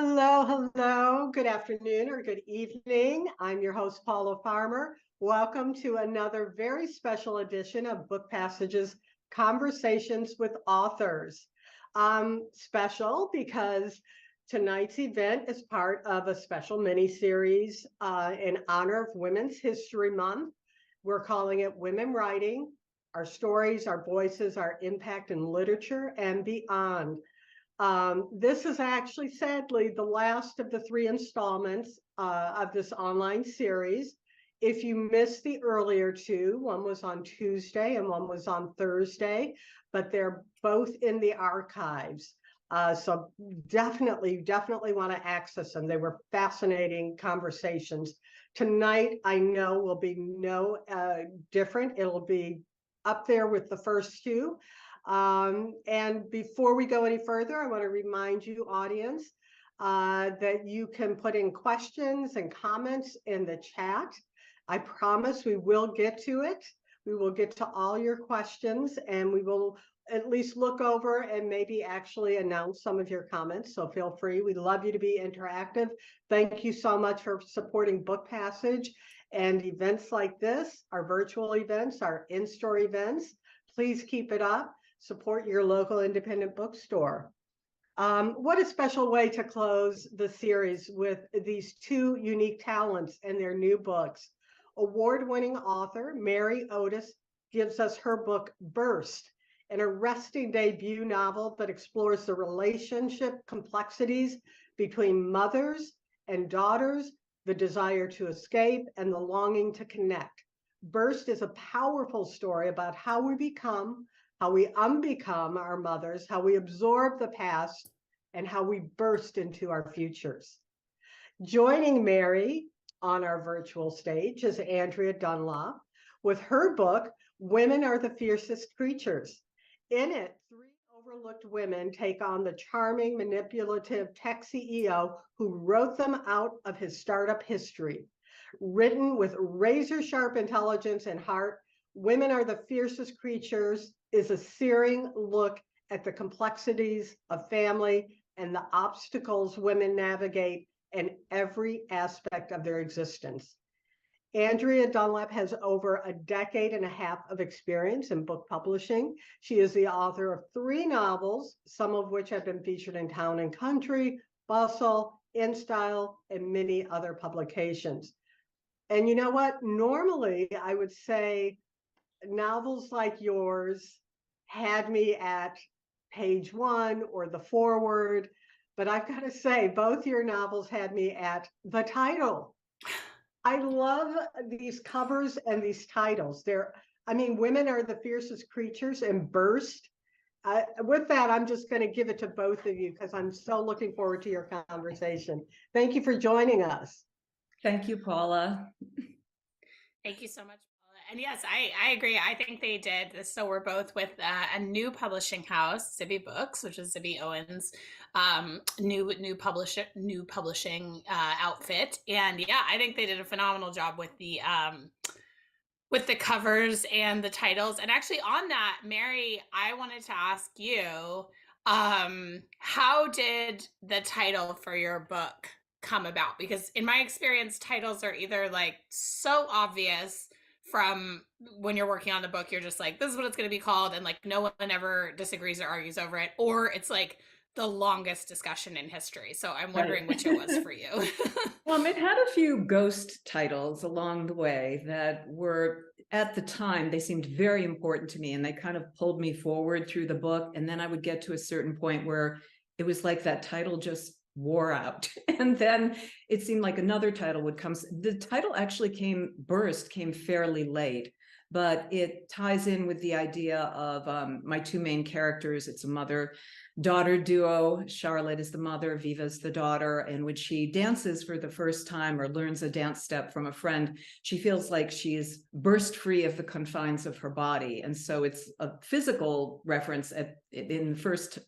Hello, hello. Good afternoon or good evening. I'm your host, Paula Farmer. Welcome to another very special edition of Book Passages Conversations with Authors. Special because tonight's event is part of a special mini-series in honor of Women's History Month. We're calling it Women Writing, Our Stories, Our Voices, Our Impact in Literature and Beyond. This is actually, sadly, the last of the 3 installments of this online series. If you missed the earlier 2, one was on Tuesday and one was on Thursday, but they're both in the archives. So definitely want to access them. They were fascinating conversations. Tonight, I know will be no different. It'll be up there with the first 2. And before we go any further, I want to remind you, audience, that you can put in questions and comments in the chat. I promise we will get to it. We will get to all your questions, and we will at least look over and maybe actually announce some of your comments. So feel free. We'd love you to be interactive. Thank you so much for supporting Book Passage and events like this, our virtual events, our in-store events. Please keep it up. Support your local independent bookstore. What a special way to close the series with these 2 unique talents and their new books. Award-winning author Mary Otis gives us her book, Burst, an arresting debut novel that explores the relationship complexities between mothers and daughters, the desire to escape, and the longing to connect. Burst is a powerful story about how we become, how we unbecome our mothers, how we absorb the past, and how we burst into our futures. Joining Mary on our virtual stage is Andrea Dunlop with her book, Women Are the Fiercest Creatures. In it, 3 overlooked women take on the charming, manipulative tech CEO who wrote them out of his startup history. Written with razor-sharp intelligence and heart, Women Are the Fiercest Creatures is a searing look at the complexities of family and the obstacles women navigate in every aspect of their existence. Andrea Dunlop has over a decade and a half of experience in book publishing. She is the author of 3 novels, some of which have been featured in Town and Country, Bustle, InStyle, and many other publications. And you know what? Normally, I would say novels like yours had me at page 1 or the foreword, but I've got to say, both your novels had me at the title. I love these covers and these titles. Women Are the Fiercest Creatures and Burst. With that, I'm just going to give it to both of you because I'm so looking forward to your conversation. Thank you for joining us. Thank you, Paula. Thank you so much, Paula. And yes, I agree. I think they did this. So we're both with a new publishing house, Zibby Books, which is Zibby Owen's new publishing outfit. And yeah, I think they did a phenomenal job with the covers and the titles. And actually on that, Mary, I wanted to ask you, how did the title for your book come about? Because in my experience, titles are either like so obvious from when you're working on the book, you're just like, this is what it's going to be called. And like, no one ever disagrees or argues over it. Or it's like the longest discussion in history. So I'm Right. wondering which it was for you. It had a few ghost titles along the way that were, at the time, they seemed very important to me, and they kind of pulled me forward through the book. And then I would get to a certain point where it was like that title just wore out. And then it seemed like another title would come. The title actually came fairly late, but it ties in with the idea of my two main characters. It's a mother-daughter duo. Charlotte is the mother, Viva's the daughter, and when she dances for the first time or learns a dance step from a friend, she feels like she's burst free of the confines of her body. And so it's a physical reference in the first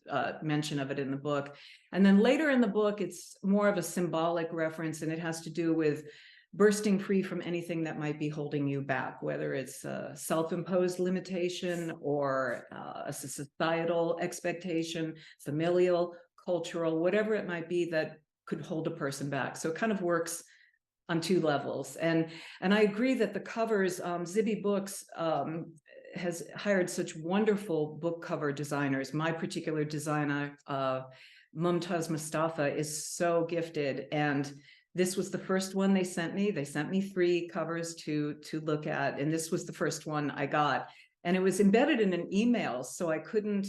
mention of it in the book. And then later in the book, it's more of a symbolic reference, and it has to do with bursting free from anything that might be holding you back, whether it's a self-imposed limitation or a societal expectation, familial, cultural, whatever it might be that could hold a person back. So it kind of works on two levels. And I agree that the covers, Zibby Books has hired such wonderful book cover designers. My particular designer, Mumtaz Mustafa, is so gifted, and this was the first one they sent me. They sent me 3 covers to look at, and this was the first one I got. And it was embedded in an email, so I couldn't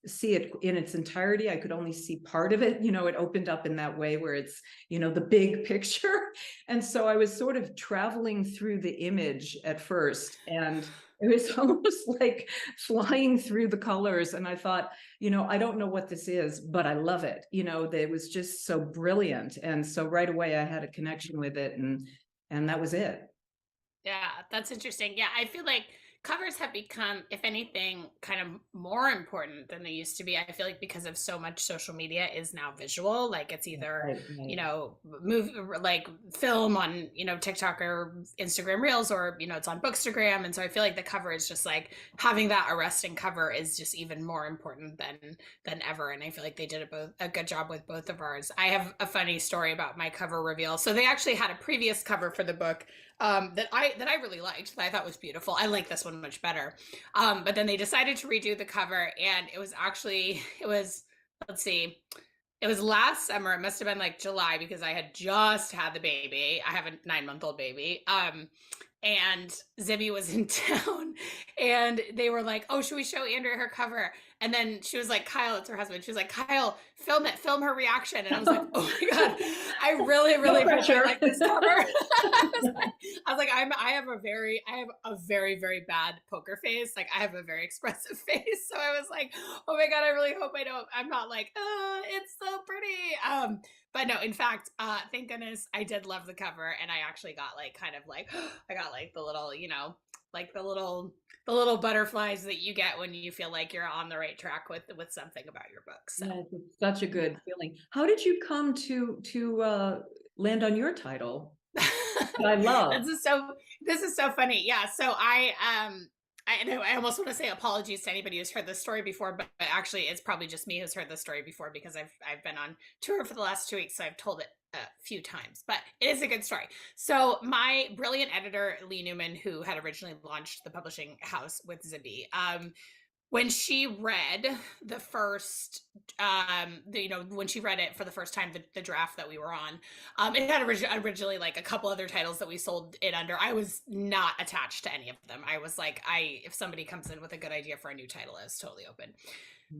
see it in its entirety. I could only see part of it. It opened up in that way where it's, the big picture. And so I was sort of traveling through the image at first, and it was almost like flying through the colors. And I thought, I don't know what this is, but I love it. It was just so brilliant. And so right away I had a connection with it, and that was it. Yeah, that's interesting. Yeah, I feel like covers have become, if anything, kind of more important than they used to be. I feel like because of so much social media is now visual, like it's either, Right. move like film on, TikTok or Instagram Reels, or, it's on Bookstagram. And so I feel like the cover is just like having that arresting cover is just even more important than ever. And I feel like they did a good job with both of ours. I have a funny story about my cover reveal. So they actually had a previous cover for the book that I really liked, that I thought was beautiful. I like this one much better. But then they decided to redo the cover, and let's see, it was last summer. It must have been like July, because I had just had the baby. I have a 9-month-old baby. And Zibby was in town, and they were like, "Oh, should we show Andrea her cover?" And then she was like, "Kyle," it's her husband. She was like, "Kyle, film it, film her reaction." And I was like, "Oh my God, I really, really, really like this cover." I have a very, very bad poker face. Like, I have a very expressive face. So I was like, "Oh my God, I really hope I'm not like, it's so pretty." But no, in fact, thank goodness I did love the cover, and I actually got like kind of like I got like the little, like the little butterflies that you get when you feel like you're on the right track with something about your book. So Yes, it's such a good feeling. How did you come to land on your title? I love. This is so funny. Yeah. So I know I almost want to say apologies to anybody who's heard this story before, but actually it's probably just me who's heard this story before, because I've been on tour for the last 2 weeks, so I've told it a few times, but it is a good story. So my brilliant editor, Lee Newman, who had originally launched the publishing house with Zibby, when she read the first when she read it for the first time, the draft that we were on, it had originally like a couple other titles that we sold it under. I was not attached to any of them. I was like, if somebody comes in with a good idea for a new title, I was totally open.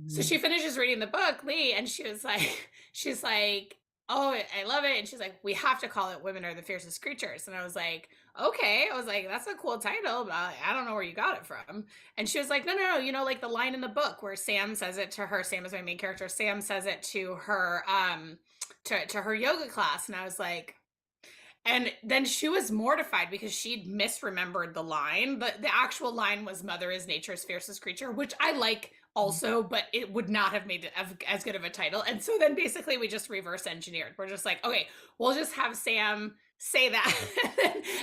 So she finishes reading the book, Lee, and she's like, "Oh, I love it." And she's like, "We have to call it Women Are the Fiercest Creatures." And I was like, "Okay." I was like, "That's a cool title, but I don't know where you got it from." And she was like, no, like the line in the book where Sam says it to her. Sam is my main character. Sam says it to her, to her yoga class. And I was like, and then she was mortified because she'd misremembered the line. But the actual line was "Mother is nature's fiercest creature," which I like also, but it would not have made it as good of a title. And so then basically we just reverse engineered. We're just like, okay, we'll just have Sam say that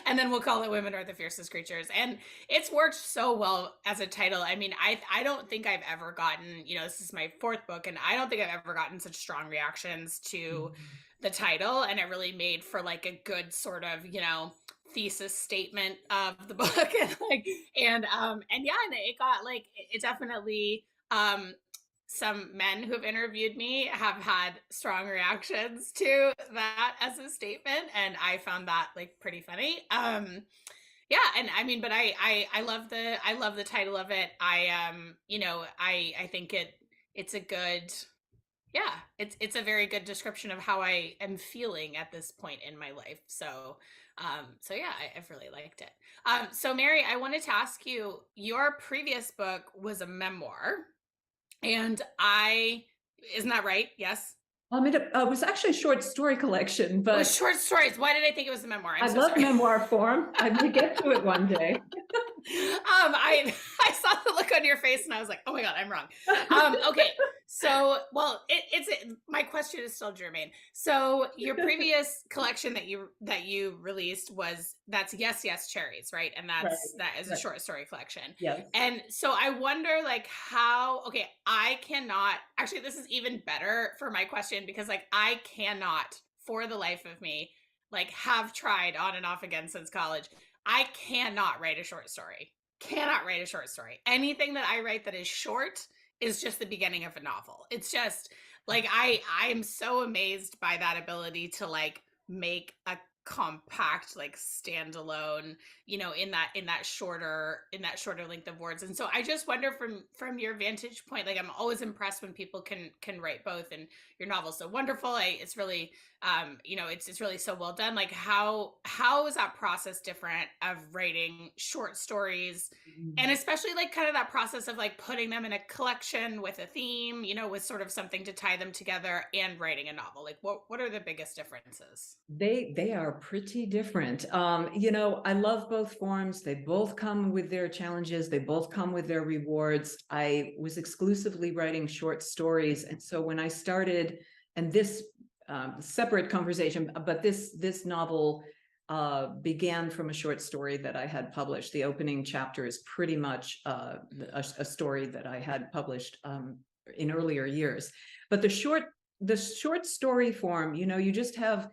and then we'll call it "Women Are the Fiercest Creatures." And it's worked so well as a title. I mean, I don't think I've ever gotten, this is my 4th book, and I don't think I've ever gotten such strong reactions to the title. And it really made for like a good sort of, thesis statement of the book. And yeah, and it got like, it definitely some men who've interviewed me have had strong reactions to that as a statement, and I found that like pretty funny. Yeah, and I mean, but I love the title of it. You know, I think it's a good, yeah, it's a very good description of how I am feeling at this point in my life. So so yeah, I've really liked it. So Mary, I wanted to ask you, your previous book was a memoir, and isn't that right? Yes. It was actually a short story collection, It was but short stories. Why did I think it was a memoir? I I'm so love sorry. memoir form. I may get to it one day. I saw the look on your face and I was like, oh my God, I'm wrong. Okay. So, well, my question is still germane. So your previous collection that you released that's Yes, Yes, Cherries, right? And that is a right. short story collection. Yes. And so I wonder like okay, I cannot, actually, this is even better for my question, because like I cannot for the life of me, like have tried on and off again since college. I cannot write a short story. Cannot write a short story. Anything that I write that is short is just the beginning of a novel. It's just like I am so amazed by that ability to like make a compact, like standalone, you know, in that shorter length of words. And so I just wonder from your vantage point, like I'm always impressed when people can write both, and your novel's so wonderful. It's really you know, it's really so well done. Like how is that process different of writing short stories, and especially like kind of that process of like putting them in a collection with a theme, you know, with sort of something to tie them together, and writing a novel? Like what are the biggest differences? They are pretty different. You know, I love both forms. They both come with their challenges. They both come with their rewards. I was exclusively writing short stories, and so when I started, and this separate conversation, but this novel began from a short story that I had published. The opening chapter is pretty much a story that I had published in earlier years. But the short story form, you know, you just have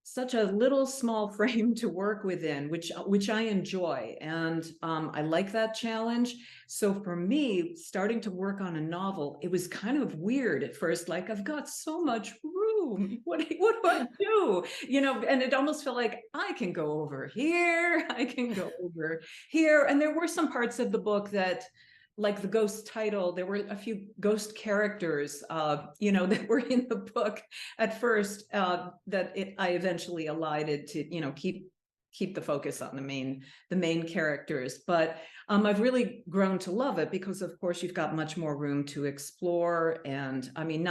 such a little small frame to work within, which I enjoy, and I like that challenge. So for me, starting to work on a novel, it was kind of weird at first. Like, I've got so much room. What do I do? You know, and it almost felt like I can go over here, I can go over here, and there were some parts of the book that, like the ghost title, there were a few ghost characters, you know, that were in the book at first, that I eventually elided to, you know, keep the focus on the main characters. But I've really grown to love it because, of course, you've got much more room to explore. And I mean,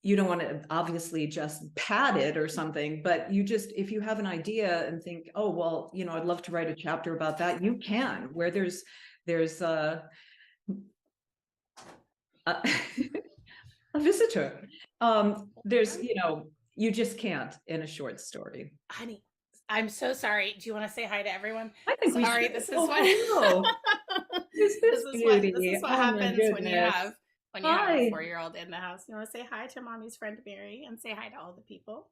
you don't want to obviously just pad it or something, but you just, if you have an idea and think, oh, well, you know, I'd love to write a chapter about that, you can, where there's a visitor. There's, you know, you just can't in a short story. Honey, I'm so sorry. Do you want to say hi to everyone? I think sorry, we should. this is Oh, what hello. This is beauty. this is what Oh, happens when you have a Hi. 4-year-old in the house. You want to say hi to mommy's friend Mary, and say hi to all the people?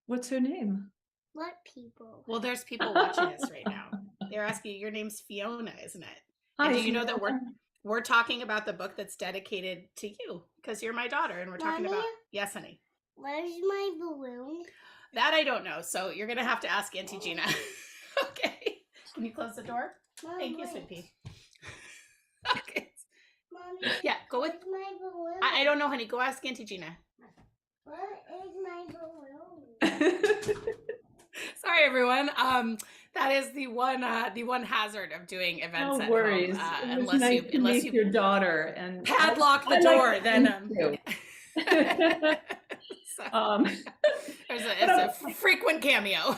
What's her name? What people? Well, there's people watching us right now. They're asking, your name's Fiona, isn't it? Hi, And do you know Fiona. that we're talking about the book that's dedicated to you, because you're my daughter, and we're talking Mommy? about, yes, honey. Where's my balloon? That I don't know, so you're gonna have to ask Auntie Gina. Okay. Can you close the door? Mom, Thank you, wait. sweet pea. Okay. Mommy, Yeah, go with. where's my balloon? I don't know, honey. Go ask Auntie Gina. Where is my balloon? Sorry, everyone. That is the one hazard of doing events No at worries. home. It was nice to meet you your daughter and padlock the I door, like then so, it's a frequent cameo.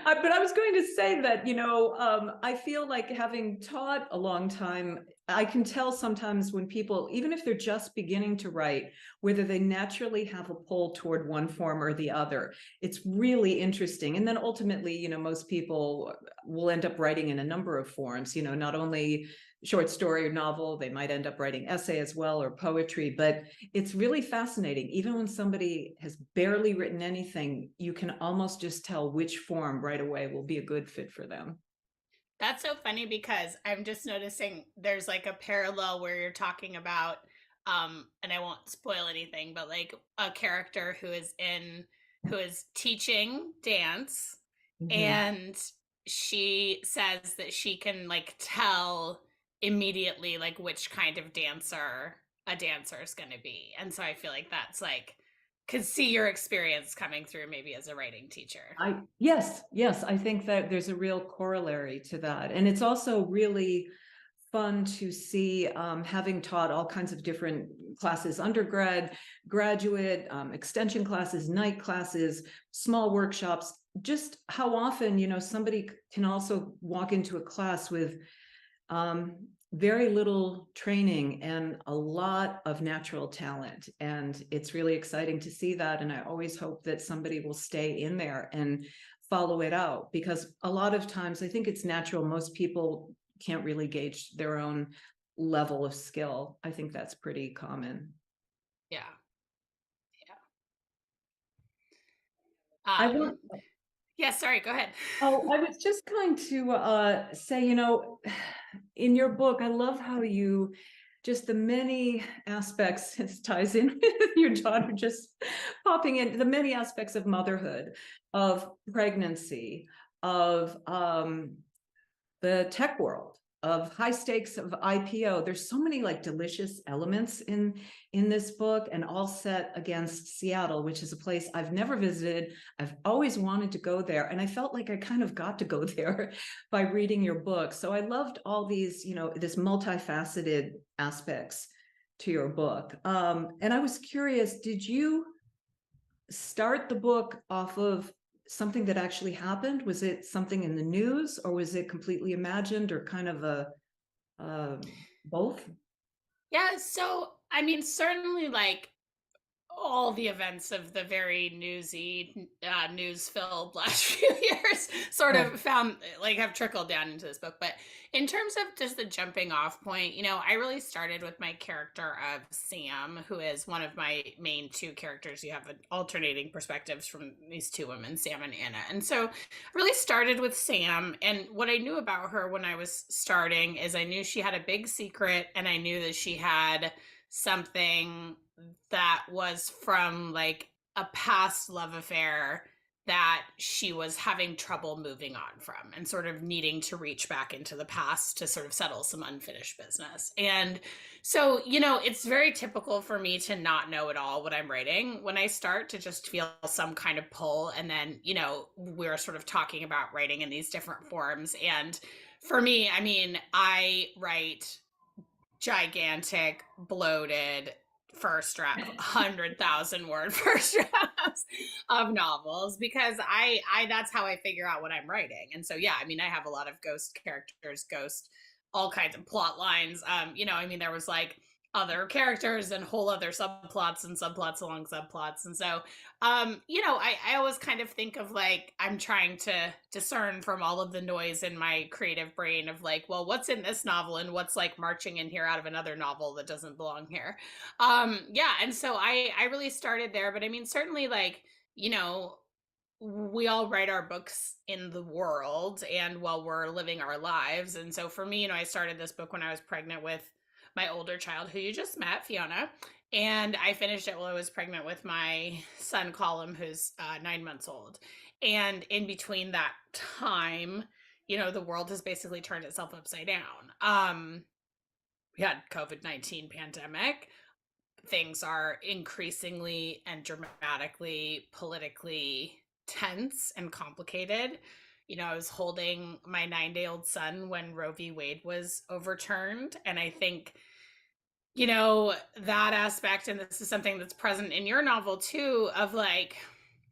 But I was going to say that, you know, I feel like, having taught a long time, I can tell sometimes when people, even if they're just beginning to write, whether they naturally have a pull toward one form or the other. It's really interesting. And then ultimately, you know, most people will end up writing in a number of forms, you know, not only short story or novel, they might end up writing essay as well, or poetry. But it's really fascinating. Even when somebody has barely written anything, you can almost just tell which form right away will be a good fit for them. That's so funny because I'm just noticing there's like a parallel where you're talking about and I won't spoil anything, but like a character who is teaching dance, Mhm. and she says that she can like tell immediately like which kind of dancer a dancer is going to be. And so I feel like that's like could see your experience coming through maybe as a writing teacher. Yes, I think that there's a real corollary to that. And it's also really fun to see, having taught all kinds of different classes, undergrad, graduate, extension classes, night classes, small workshops, just how often, somebody can also walk into a class with um, very little training and a lot of natural talent. And it's really exciting to see that. And I always hope that somebody will stay in there and follow it out, because a lot of times I think it's natural. Most people can't really gauge their own level of skill. I think that's pretty common. Yeah. I Yeah. want Yeah, sorry, go ahead. Oh, I was just going to say, in your book, I love how you just the many aspects, this ties in with your daughter just popping in, the many aspects of motherhood, of pregnancy, of the tech world, of high stakes of IPO. There's so many like delicious elements in this book, and all set against Seattle, which is a place I've never visited. I've always wanted to go there, and I felt like I kind of got to go there by reading your book. So I loved all these, this multifaceted aspects to your book. And I was curious, did you start the book off of something that actually happened? Was it something in the news, or was it completely imagined, or kind of a both? Yeah, so I mean, certainly like all the events of the very newsy, news-filled last few years sort Yeah. of found like have trickled down into this book. But in terms of just the jumping off point, I really started with my character of Sam, who is one of my main two characters. You have alternating perspectives from these two women, Sam and Anna. And so I really started with Sam. And what I knew about her when I was starting is I knew she had a big secret, and I knew that she had something that was from like a past love affair that she was having trouble moving on from, and sort of needing to reach back into the past to sort of settle some unfinished business. And so, it's very typical for me to not know at all what I'm writing when I start, to just feel some kind of pull. And then, we're sort of talking about writing in these different forms. And for me, I mean, I write gigantic, bloated first draft, 100,000 word first drafts of novels, because I that's how I figure out what I'm writing. And so, yeah, I mean, I have a lot of ghost characters, ghost, all kinds of plot lines. I mean, there was like other characters and whole other subplots and subplots along subplots. And so, I always kind of think of like, I'm trying to discern from all of the noise in my creative brain of like, well, what's in this novel and what's like marching in here out of another novel that doesn't belong here. Yeah. And so I really started there, but I mean, certainly like, we all write our books in the world and while we're living our lives. And so for me, I started this book when I was pregnant with my older child, who you just met, Fiona. And I finished it while I was pregnant with my son, Colum, who's 9 months old. And in between that time, the world has basically turned itself upside down. We had COVID-19 pandemic. Things are increasingly and dramatically politically tense and complicated. I was holding my 9-day-old son when Roe v. Wade was overturned. And I think, that aspect, and this is something that's present in your novel too, of like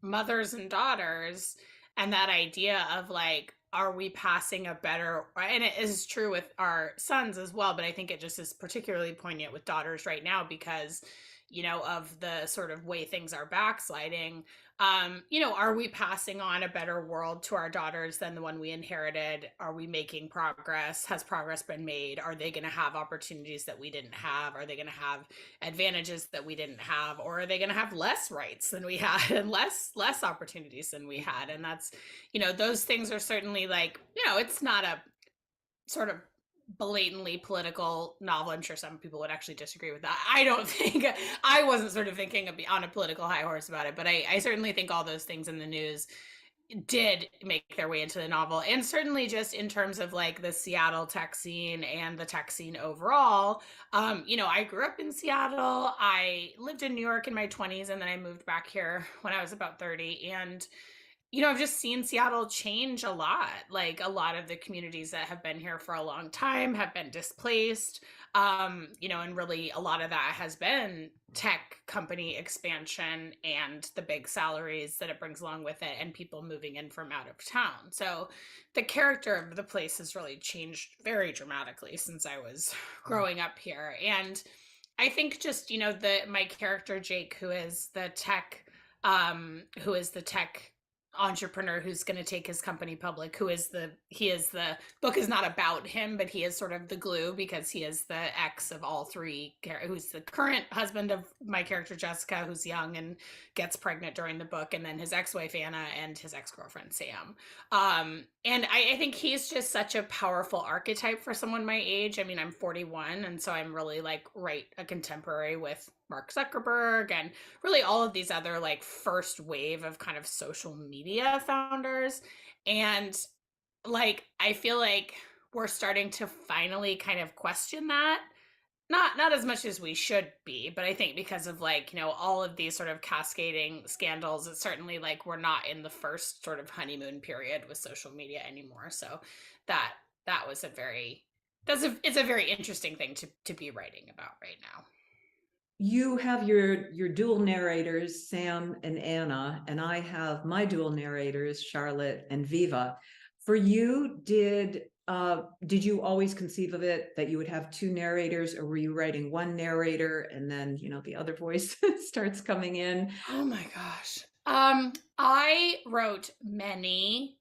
mothers and daughters, and that idea of like, are we passing a better, and it is true with our sons as well, but I think it just is particularly poignant with daughters right now because, of the sort of way things are backsliding. Are we passing on a better world to our daughters than the one we inherited? Are we making progress? Has progress been made? Are they going to have opportunities that we didn't have? Are they going to have advantages that we didn't have? Or are they going to have less rights than we had and less opportunities than we had? And that's, those things are certainly like, it's not a sort of blatantly political novel. I'm sure some people would actually disagree with that. I don't think, I wasn't sort of thinking on a political high horse about it, but I certainly think all those things in the news did make their way into the novel. And certainly just in terms of like the Seattle tech scene and the tech scene overall. I grew up in Seattle. I lived in New York in my 20s, and then I moved back here when I was about 30. And I've just seen Seattle change a lot. Like a lot of the communities that have been here for a long time have been displaced. And really a lot of that has been tech company expansion and the big salaries that it brings along with it, and people moving in from out of town. So the character of the place has really changed very dramatically since I was growing up here. And I think just, my character Jake, who is the tech entrepreneur who's going to take his company public, he is the book is not about him, but he is sort of the glue, because he is the ex of all three, who's the current husband of my character Jessica, who's young and gets pregnant during the book, and then his ex-wife Anna and his ex-girlfriend Sam. And I think he's just such a powerful archetype for someone my age. I mean, I'm 41, and so I'm really like a contemporary with Mark Zuckerberg and really all of these other like first wave of kind of social media founders. And like, I feel like we're starting to finally kind of question that. Not as much as we should be, but I think because of like, all of these sort of cascading scandals, it's certainly like we're not in the first sort of honeymoon period with social media anymore. So that was it's a very interesting thing to be writing about right now. You have your dual narrators, Sam and Anna, and I have my dual narrators, Charlotte and Viva. For you, did you always conceive of it that you would have two narrators, or were you writing one narrator and then, the other voice starts coming in? Oh my gosh. I wrote many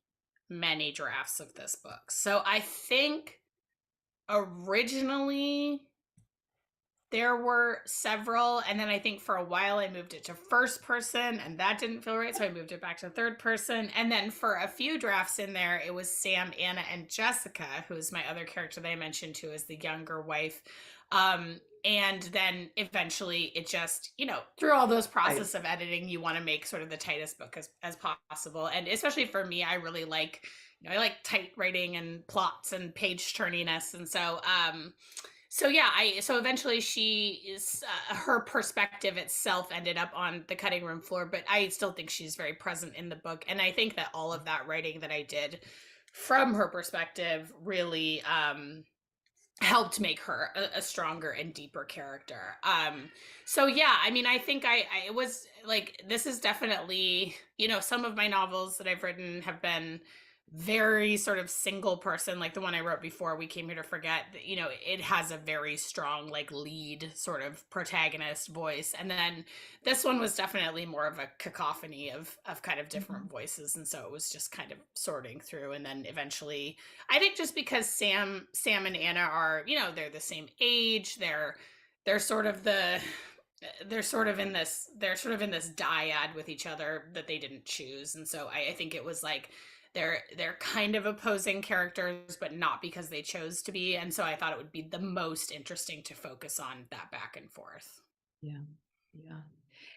drafts of this book. So I think originally there were several, and then I think for a while I moved it to first person, and that didn't feel right, so I moved it back to third person. And then for a few drafts in there, it was Sam, Anna, and Jessica, who is my other character that I mentioned, who is the younger wife. And then eventually it just, through all those process of editing, you want to make sort of the tightest book as possible. And especially for me, I really like, I like tight writing and plots and page turniness. And so, so eventually her perspective itself ended up on the cutting room floor, but I still think she's very present in the book. And I think that all of that writing that I did from her perspective really helped make her a stronger and deeper character. So yeah, I mean, I think I was like, this is definitely, some of my novels that I've written have been very sort of single person, like the one I wrote before, We Came Here to Forget. It has a very strong like lead sort of protagonist voice, and then this one was definitely more of a cacophony of kind of different voices, and so it was just kind of sorting through. And then eventually, I think just because Sam and Anna are, they're the same age, they're sort of in this dyad with each other that they didn't choose, and so I think it was like they're kind of opposing characters, but not because they chose to be. And so I thought it would be the most interesting to focus on that back and forth. Yeah.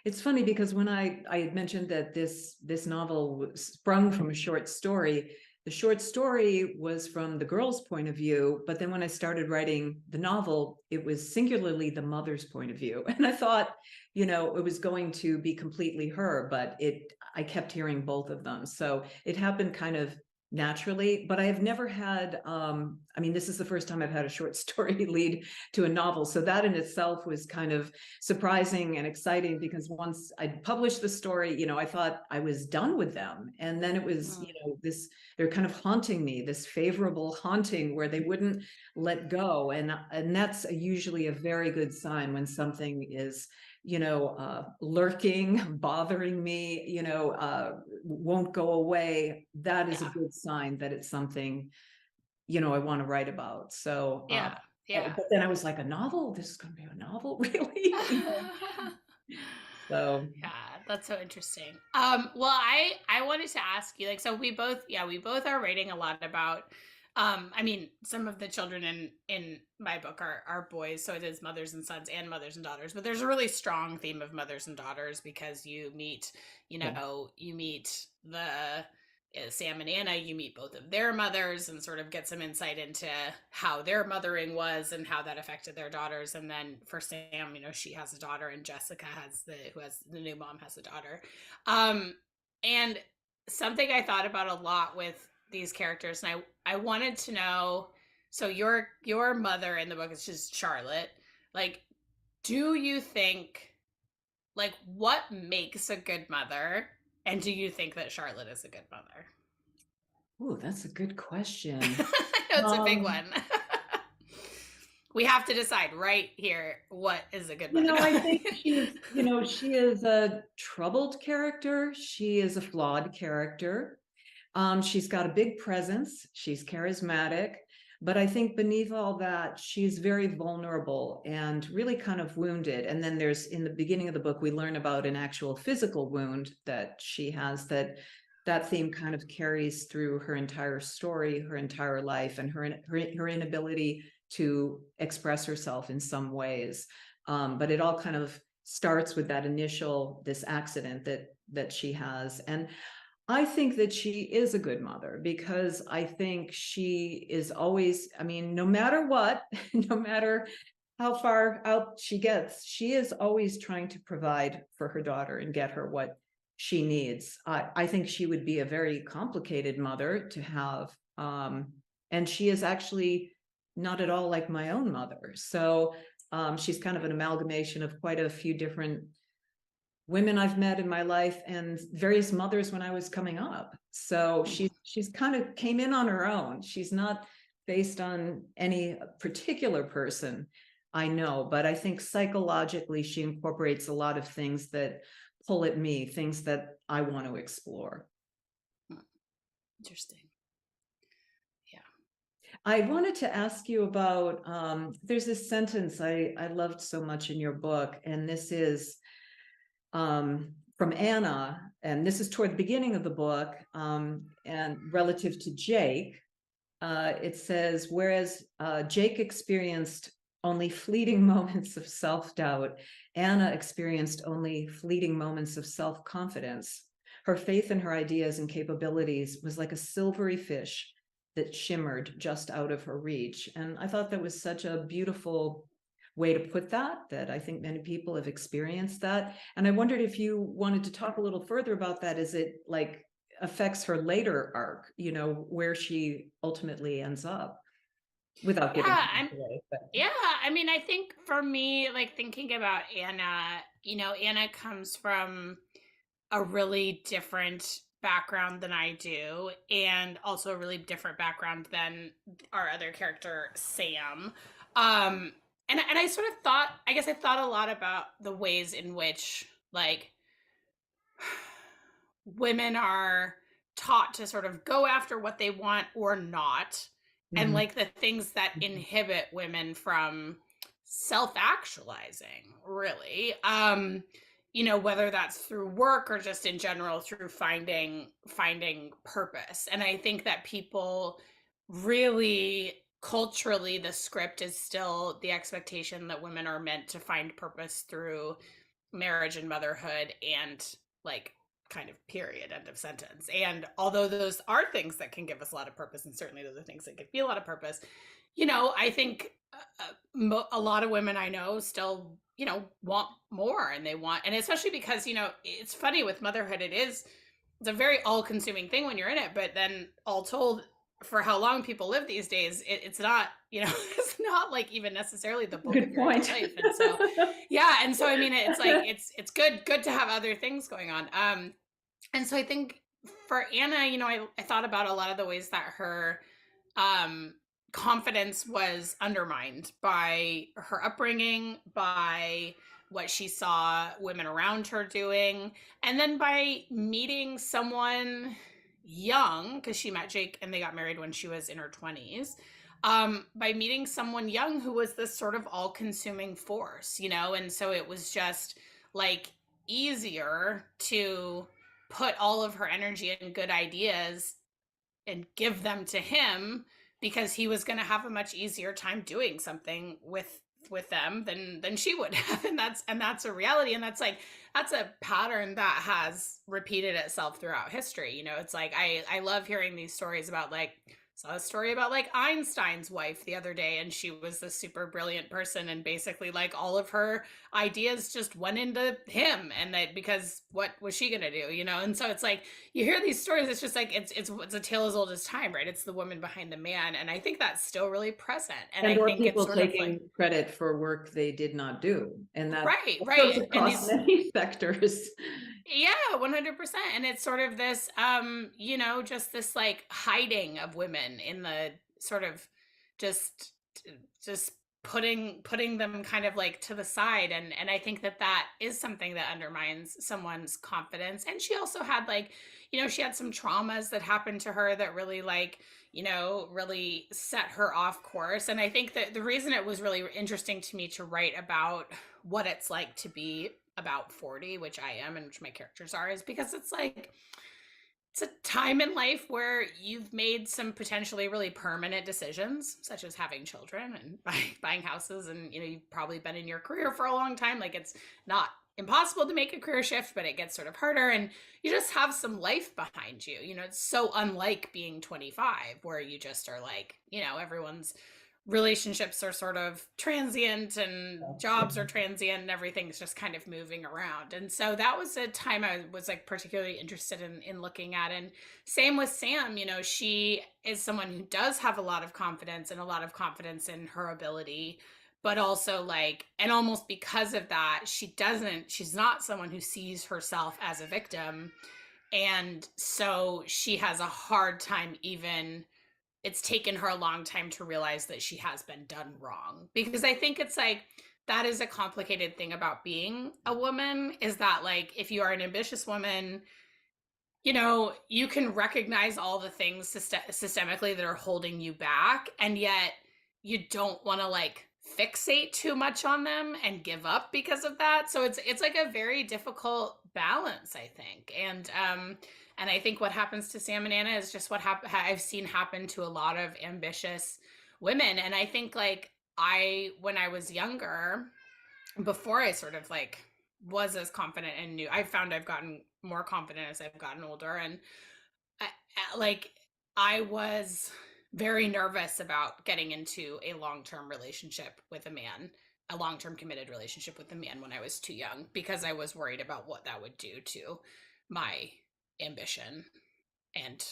It's funny because when I had mentioned that this novel sprung from a short story, the short story was from the girl's point of view, but then when I started writing the novel, it was singularly the mother's point of view. And I thought, it was going to be completely her, but I kept hearing both of them. So it happened kind of naturally, but I have never had, this is the first time I've had a short story lead to a novel. So that in itself was kind of surprising and exciting, because once I published the story, I thought I was done with them. And then it was, they're kind of haunting me, this favorable haunting where they wouldn't let go. And that's usually a very good sign when something is, lurking, bothering me, won't go away. That is a good sign that it's something, I want to write about. So, yeah. But then I was like, a novel? This is going to be a novel, really? So yeah, that's so interesting. Well, I wanted to ask you, like, so we both are writing a lot about I mean, some of the children in my book are boys, so it is mothers and sons and mothers and daughters. But there's a really strong theme of mothers and daughters because you meet, you meet the Sam and Anna. You meet both of their mothers and sort of get some insight into how their mothering was and how that affected their daughters. And then for Sam, she has a daughter, and Jessica who has the new mom has a daughter. And something I thought about a lot with these characters, and I wanted to know, so your mother in the book is just Charlotte. Like, do you think, like, what makes a good mother, and do you think that Charlotte is a good mother? Oh, that's a good question. I know it's a big one. We have to decide right here what is a good mother. I think she is a troubled character. She is a flawed character. She's got a big presence. She's charismatic. But I think beneath all that, she's very vulnerable and really kind of wounded. And then in the beginning of the book, we learn about an actual physical wound that she has that theme kind of carries through her entire story, her entire life, and her inability to express herself in some ways. But it all kind of starts with this accident that she has. And I think that she is a good mother because I think she is always, no matter what, no matter how far out she gets, she is always trying to provide for her daughter and get her what she needs. I think she would be a very complicated mother to have. And she is actually not at all like my own mother. So she's kind of an amalgamation of quite a few different women I've met in my life and various mothers when I was coming up. So she's kind of came in on her own. She's not based on any particular person I know, but I think psychologically she incorporates a lot of things that pull at me, things that I want to explore. Interesting. I wanted to ask you about, there's this sentence I loved so much in your book, and this is from Anna, and this is toward the beginning of the book, and relative to Jake, it says, whereas Jake experienced only fleeting moments of self-doubt, Anna experienced only fleeting moments of self-confidence. Her faith in her ideas and capabilities was like a silvery fish that shimmered just out of her reach. And I thought that was such a beautiful way to put that I think many people have experienced that. And I wondered if you wanted to talk a little further about that as it like affects her later arc, where she ultimately ends up, without giving away. But. Yeah, I think for me, like thinking about Anna, Anna comes from a really different background than I do, and also a really different background than our other character, Sam. And I sort of thought, I guess I thought a lot about the ways in which, like, women are taught to sort of go after what they want or not. Mm-hmm. And like the things that inhibit women from self-actualizing, really. Whether that's through work or just in general through finding purpose. And I think that people really, culturally, the script is still the expectation that women are meant to find purpose through marriage and motherhood and like kind of period, end of sentence. And although those are things that can give us a lot of purpose, and certainly those are things that give me a lot of purpose, I think a lot of women I know still want more, and they want, and especially because it's funny with motherhood, it's a very all-consuming thing when you're in it, but then all told, for how long people live these days, it's not it's not like even necessarily the bulk of your life. And so and so it's like it's good to have other things going on. And so I think for Anna, I thought about a lot of the ways that her confidence was undermined by her upbringing, by what she saw women around her doing, and then by meeting someone young, because she met Jake and they got married when she was in her 20s, by meeting someone young who was this sort of all-consuming force, and so it was just like easier to put all of her energy and good ideas and give them to him because he was going to have a much easier time doing something with them than she would have. And that's a reality. And that's a pattern that has repeated itself throughout history. You know, it's like, I love hearing these stories about, like, saw a story about like Einstein's wife the other day, and she was this super brilliant person, and basically like all of her ideas just went into him, and that because what was she gonna do, you know? And so it's like you hear these stories, it's just like it's a tale as old as time, right? It's the woman behind the man, and I think that's still really present. And I or think people it's sort of taking like, credit for work they did not do, and that right, goes and across these, many sectors. yeah, 100%. And it's sort of this, you know, just this like hiding of women in the sort of just, just putting them kind of like to the side. And I think that is something that undermines someone's confidence. And she also had like, you know, she had some traumas that happened to her that really like, you know, really set her off course. And I think that the reason it was really interesting to me to write about what it's like to be about 40, which I am and which my characters are, is because it's like it's a time in life where you've made some potentially really permanent decisions, such as having children and buying houses, and you know, you've probably been in your career for a long time. Like, it's not impossible to make a career shift, but it gets sort of harder, and you just have some life behind you. You know, it's so unlike being 25, where you just are like, you know, everyone's relationships are sort of transient and jobs are transient and everything's just kind of moving around. And so that was a time I was like particularly interested in looking at. And same with Sam, you know, she is someone who does have a lot of confidence and a lot of confidence in her ability, but also like, and almost because of that, she's not someone who sees herself as a victim. And so she has a hard time, even it's taken her a long time to realize that she has been done wrong. Because I think it's like, that is a complicated thing about being a woman, is that like, if you are an ambitious woman, you know, you can recognize all the things systemically that are holding you back, and yet you don't want to like fixate too much on them and give up because of that. So it's like a very difficult balance, I think. And I think what happens to Sam and Anna is just what I've seen happen to a lot of ambitious women. And I think like when I was younger, before I sort of like was as confident and knew, I found I've gotten more confident as I've gotten older. And I was very nervous about getting into a long-term relationship with a man, a long-term committed relationship with a man when I was too young, because I was worried about what that would do to my ambition, and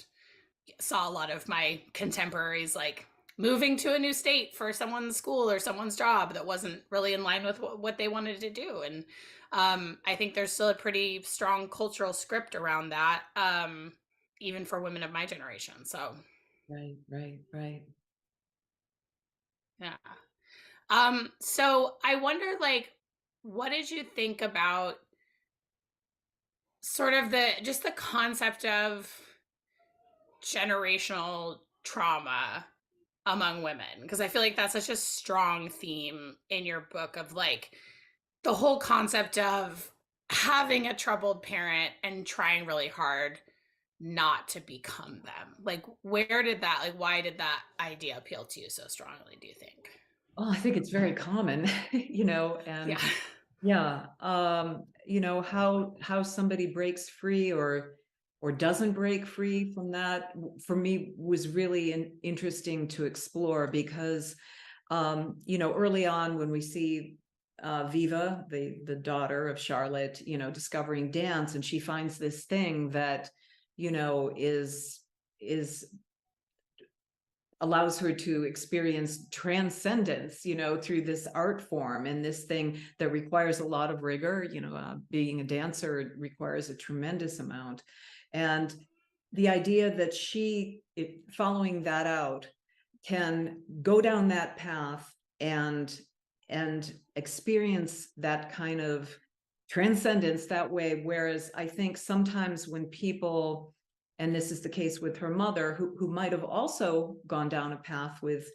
saw a lot of my contemporaries like moving to a new state for someone's school or someone's job that wasn't really in line with what they wanted to do. And I think there's still a pretty strong cultural script around that, even for women of my generation. So Right. yeah. So I wonder, like, what did you think about sort of the concept of generational trauma among women? Because I feel like that's such a strong theme in your book, of like the whole concept of having a troubled parent and trying really hard not to become them. Like, where did that, like, why did that idea appeal to you so strongly, do you think? Well, I think it's very common, you know, and Yeah. you know, how somebody breaks free or doesn't break free from that, for me, was really interesting to explore, because you know, early on when we see Viva, the daughter of Charlotte, you know, discovering dance, and she finds this thing that, you know, is allows her to experience transcendence, you know, through this art form, and this thing that requires a lot of rigor. You know, being a dancer requires a tremendous amount. And the idea that she, following that out, can go down that path and experience that kind of transcendence that way. Whereas I think sometimes when people, and this is the case with her mother, who might have also gone down a path with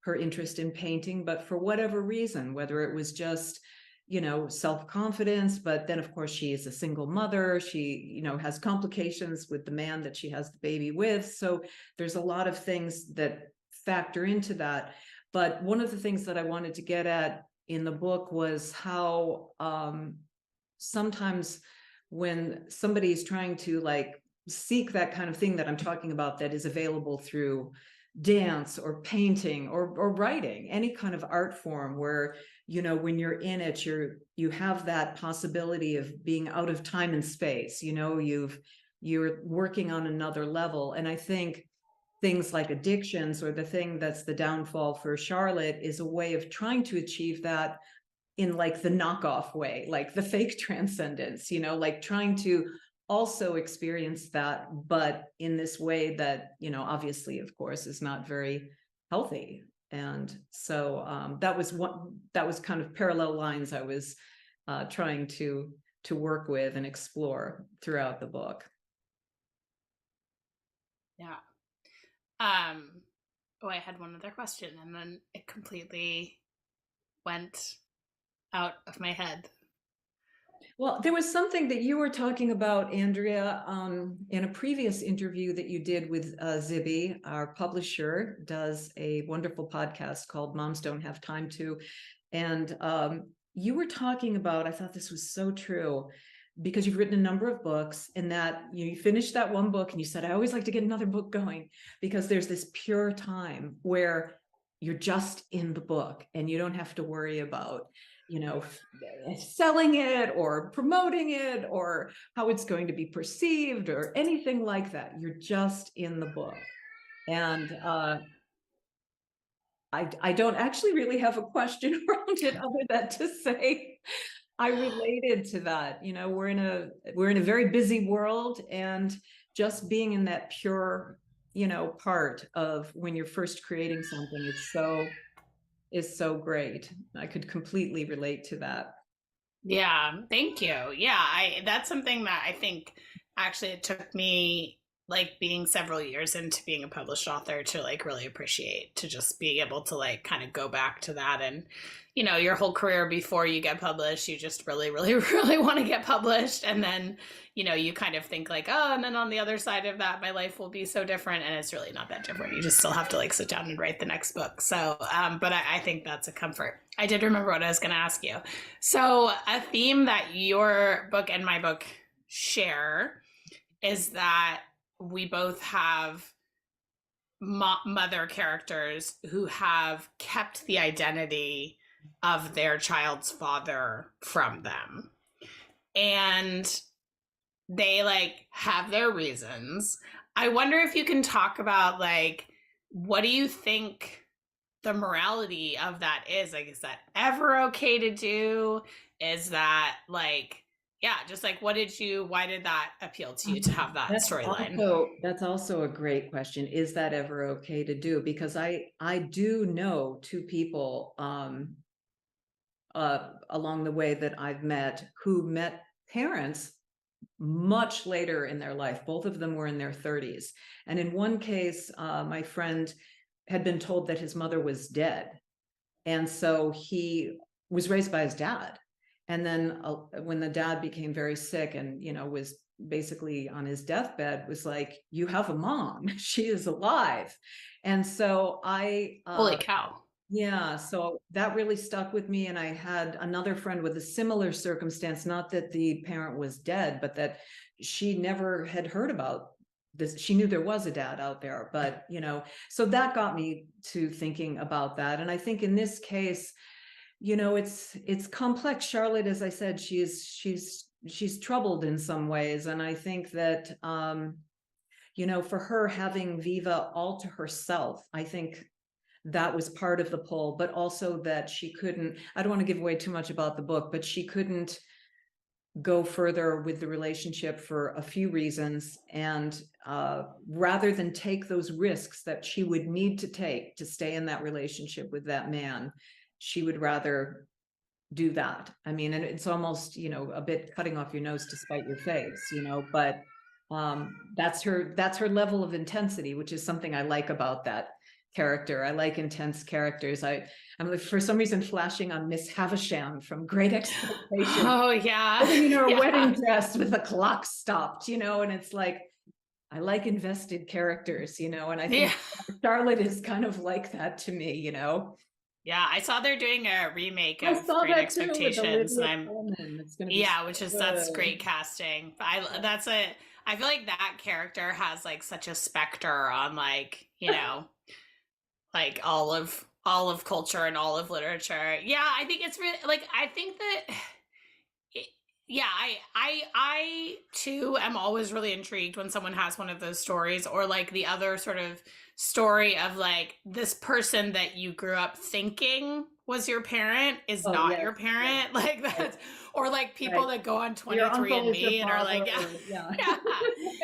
her interest in painting, but for whatever reason, whether it was just, you know, self-confidence, but then of course she is a single mother, she, you know, has complications with the man that she has the baby with. So there's a lot of things that factor into that. But one of the things that I wanted to get at in the book was how sometimes when somebody is trying to like seek that kind of thing that I'm talking about, that is available through dance or painting or writing, any kind of art form where, you know, when you're in it, you have that possibility of being out of time and space, you know, you're working on another level. And I think things like addictions, or the thing that's the downfall for Charlotte, is a way of trying to achieve that in like the knockoff way, like the fake transcendence, you know, like trying to also experience that, but in this way that, you know, obviously, of course, is not very healthy. And so that was kind of parallel lines I was trying to work with and explore throughout the book. Yeah. Oh, I had one other question and then it completely went out of my head. Well, there was something that you were talking about, Andrea, in a previous interview that you did with Zibby. Our publisher does a wonderful podcast called Moms Don't Have Time To. And you were talking about, I thought this was so true, because you've written a number of books, and that you finished that one book and you said, I always like to get another book going, because there's this pure time where you're just in the book and you don't have to worry about, you know, selling it or promoting it or how it's going to be perceived or anything like that. You're just in the book. And I don't actually really have a question around it, other than to say I related to that. You know, we're in a very busy world, and just being in that pure, you know, part of when you're first creating something is so great. I could completely relate to that. Yeah, thank you. Yeah, that's something that I think actually it took me like being several years into being a published author to like really appreciate, to just be able to like kind of go back to that. And you know, your whole career before you get published, you just really really want to get published, and then you know, you kind of think like, oh, and then on the other side of that my life will be so different, and it's really not that different. You just still have to like sit down and write the next book. So but I think that's a comfort. I did remember what I was going to ask you. So a theme that your book and my book share is that we both have mother characters who have kept the identity of their child's father from them, and they like have their reasons. I wonder if you can talk about like, what do you think the morality of that is? Like, is that ever okay to do? Is that like, yeah, just like, why did that appeal to you to have that storyline? That's also a great question. Is that ever okay to do? Because I do know two people along the way that I've met who met parents much later in their life. Both of them were in their 30s. And in one case, my friend had been told that his mother was dead. And so he was raised by his dad. And then when the dad became very sick and, you know, was basically on his deathbed, was like, you have a mom, she is alive. And so holy cow. Yeah, so that really stuck with me. And I had another friend with a similar circumstance, not that the parent was dead, but that she never had heard about this. She knew there was a dad out there, but, you know, so that got me to thinking about that. And I think in this case, you know, it's complex. Charlotte, as I said, she's troubled in some ways. And I think that, you know, for her, having Viva all to herself, I think that was part of the pull, but also that she couldn't, I don't want to give away too much about the book, but she couldn't go further with the relationship for a few reasons. And rather than take those risks that she would need to take to stay in that relationship with that man, she would rather do that. I mean, and it's almost, you know, a bit cutting off your nose to spite your face, you know, but that's her level of intensity, which is something I like about that character. I like intense characters. I'm for some reason flashing on Miss Havisham from Great Expectations. Oh yeah. You know, a yeah. wedding dress with the clock stopped, you know, and it's like, I like invested characters, you know, and I think Yeah. Charlotte is kind of like that to me, you know. Yeah, I saw they're doing a remake I of saw Great that too with Expectations, and Olivia I'm Colman. It's going to be yeah, so which is that's good. great casting. But Yeah. that's a I feel like that character has like such a specter on like, you know, like all of culture and all of literature. Yeah, I think it's really like I think that it, yeah, I too am always really intrigued when someone has one of those stories, or like the other sort of story of like this person that you grew up thinking was your parent is Oh, not yes, your yes, parent. Like right, that's or like people right. that go on Your uncle is your 23andMe and are like, father. yeah, Yeah. yeah.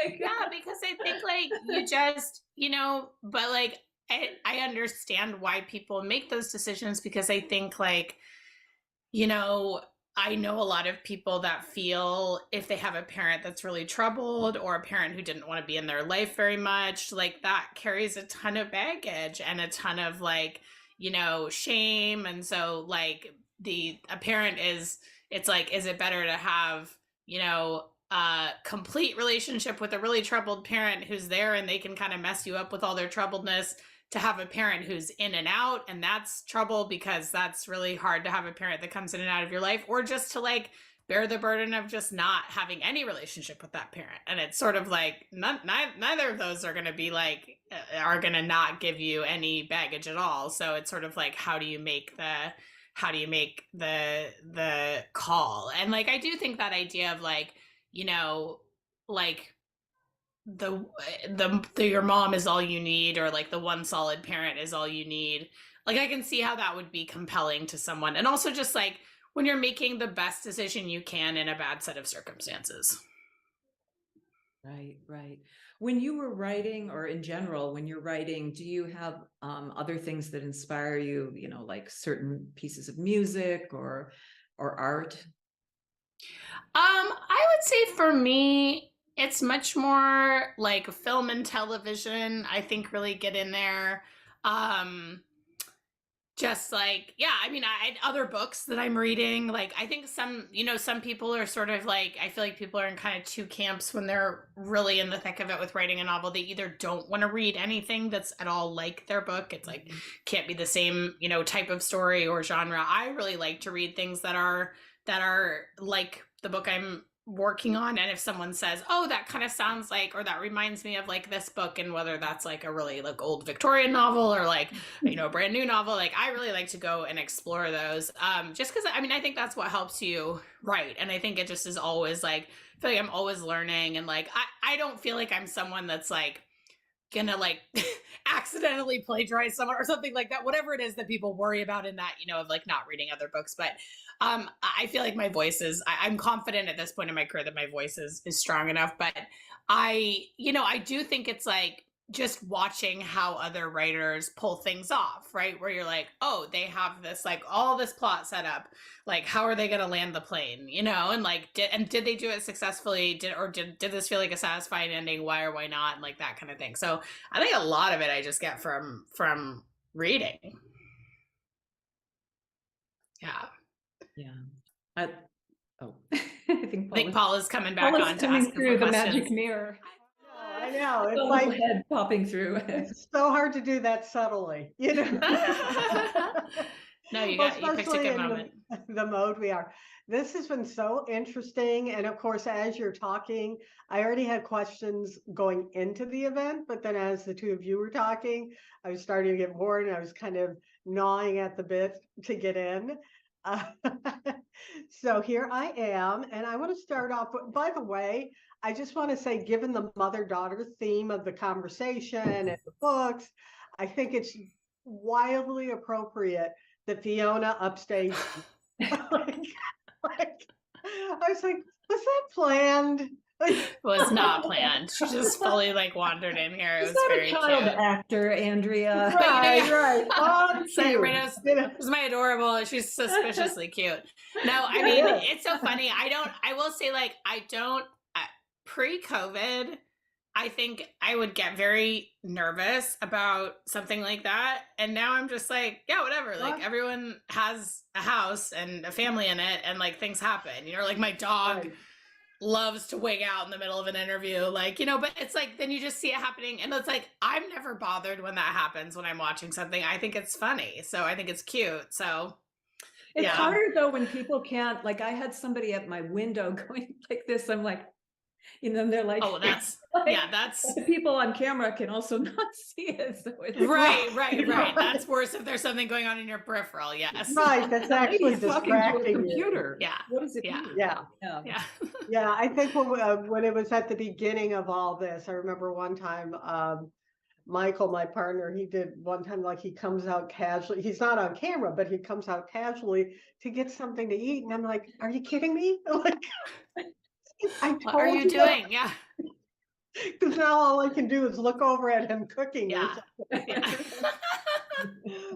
Like, Yeah, because I think like you just, you know, but like I understand why people make those decisions, because I think like, you know, I know a lot of people that feel if they have a parent that's really troubled, or a parent who didn't want to be in their life very much, like that carries a ton of baggage and a ton of like, you know, shame. And so like a parent is, it's like, is it better to have, you know, a complete relationship with a really troubled parent who's there and they can kind of mess you up with all their troubledness, to have a parent who's in and out, and that's trouble because that's really hard to have a parent that comes in and out of your life, or just to like bear the burden of just not having any relationship with that parent. And it's sort of like neither of those are going to be like are going to not give you any baggage at all. So it's sort of like how do you make the call? And like I do think that idea of like, you know, like the your mom is all you need, or like the one solid parent is all you need, like I can see how that would be compelling to someone. And also just like when you're making the best decision you can in a bad set of circumstances. right, right. When you were writing, or in general, when you're writing, do you have other things that inspire you, you know, like certain pieces of music or art? I would say for me, it's much more like film and television, I think really get in there. Um, just like, yeah, I mean, other books that I'm reading, like I think some, you know, some people are sort of like, I feel like people are in kind of two camps when they're really in the thick of it with writing a novel. They either don't want to read anything that's at all like their book. It's like can't be the same, you know, type of story or genre. I really like to read things that are like the book I'm working on. And if someone says, oh, that kind of sounds like, or that reminds me of like this book, and whether that's like a really like old Victorian novel or like, you know, a brand new novel, like I really like to go and explore those. Just because I mean I think that's what helps you write. And I think it just is always like, I feel like I'm always learning. And like I don't feel like I'm someone that's like gonna like accidentally plagiarize someone or something like that, whatever it is that people worry about in that, you know, of like not reading other books. But I feel like my voice is I'm confident at this point in my career that my voice is strong enough. But you know, I do think it's like just watching how other writers pull things off, right? Where you're like, oh, they have this like all this plot set up, like how are they going to land the plane, you know? And like did they do it successfully? Did this feel like a satisfying ending? Why or why not? And like that kind of thing. So I think a lot of it I just get from reading. Yeah. Yeah. I, oh, I think Paul is coming back Paul on is to coming ask through the questions. magic mirror. I know. It's The like little head popping through. it's so hard to do that subtly, you know. No, you Well, picked a especially good in moment. the mode we are. This has been so interesting. And of course, as you're talking, I already had questions going into the event, but then as the two of you were talking, I was starting to get bored and I was kind of gnawing at the bit to get in. Uh, so here I am, and I want to start off. By the way, I just want to say, given the mother-daughter theme of the conversation and the books, I think it's wildly appropriate that Fiona upstage. like, I was like, was that planned? It was not planned. She just fully like wandered in here. It Is was that very a child cute. actor, Andrea? Right, right. Oh, So cute. Rita's, this is my adorable. She's suspiciously cute. No, I mean, it's so funny. I will say like, pre-COVID, I think I would get very nervous about something like that. And now I'm just like, yeah, whatever. Like everyone has a house and a family in it and like things happen. You know, like my dog, Right. loves to wig out in the middle of an interview, like, you know, but it's like, then you just see it happening. And it's like, I'm never bothered when that happens when I'm watching something. I think it's funny. So I think it's cute. So It's yeah. harder though when people can't, like I had somebody at my window going like this. I'm like, you know, they're like, Oh, that's, like, yeah, that's the people on camera can also not see it. So it's right. That's worse if there's something going on in your peripheral. Yes. Right, that's actually Lady's talking to a distracting you. computer. Yeah. What does it Yeah. mean? Yeah. Yeah. Yeah, I think when it was at the beginning of all this, I remember one time, Michael, my partner, he did one time, like he comes out casually. He's not on camera, but he comes out casually to get something to eat. And I'm like, are you kidding me? Like, I What are you told doing? Yeah. Because now all I can do is look over at him cooking. or Yeah. Yeah.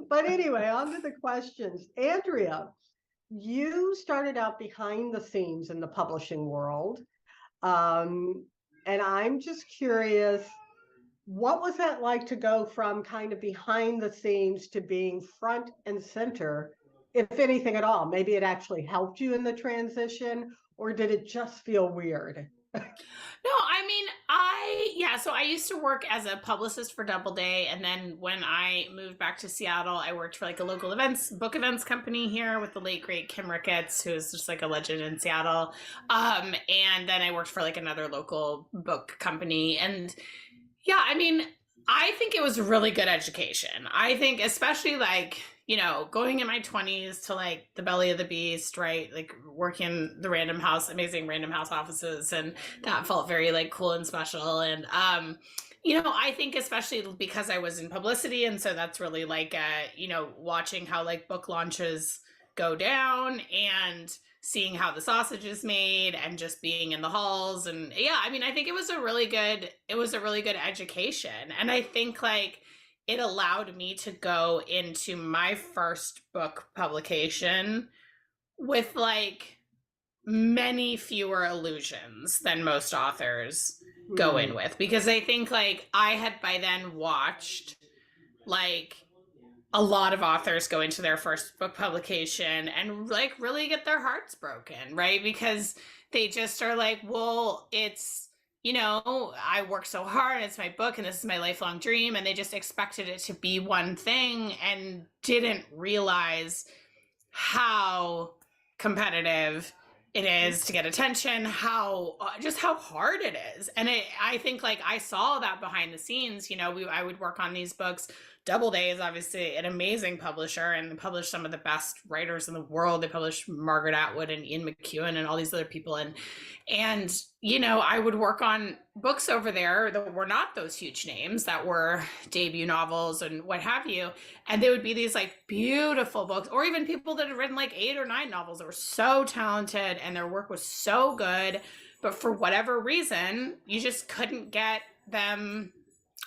But anyway, on to the questions. Andrea, you started out behind the scenes in the publishing world. And I'm just curious, what was that like to go from kind of behind the scenes to being front and center, if anything at all? Maybe it actually helped you in the transition, or did it just feel weird? No, I mean, so I used to work as a publicist for Doubleday. And then when I moved back to Seattle, I worked for like a local book events company here with the late great Kim Ricketts, who is just like a legend in Seattle. And then I worked for like another local book company. And yeah, I mean, I think it was a really good education. I think especially like, you know, going in my 20s to like the belly of the beast, right? Like working the amazing Random House offices. And that felt very like cool and special. And, you know, I think especially because I was in publicity. And so that's really like, you know, watching how like book launches go down and seeing how the sausage is made and just being in the halls. And yeah, I mean, I think it was a really good education. And I think like, it allowed me to go into my first book publication with like many fewer illusions than most authors go in with, because I think like I had by then watched like a lot of authors go into their first book publication and like really get their hearts broken, right? Because they just are like, well, it's, you know, I worked so hard, it's my book and this is my lifelong dream. And they just expected it to be one thing and didn't realize how competitive it is to get attention, how hard it is. And I think like I saw that behind the scenes, you know, I would work on these books. Doubleday is obviously an amazing publisher and they publish some of the best writers in the world. They publish Margaret Atwood and Ian McEwan and all these other people. And, you know, I would work on books over there that were not those huge names, that were debut novels and what have you. And they would be these like beautiful books, or even people that had written like 8 or 9 novels that were so talented and their work was so good. But for whatever reason, you just couldn't get them,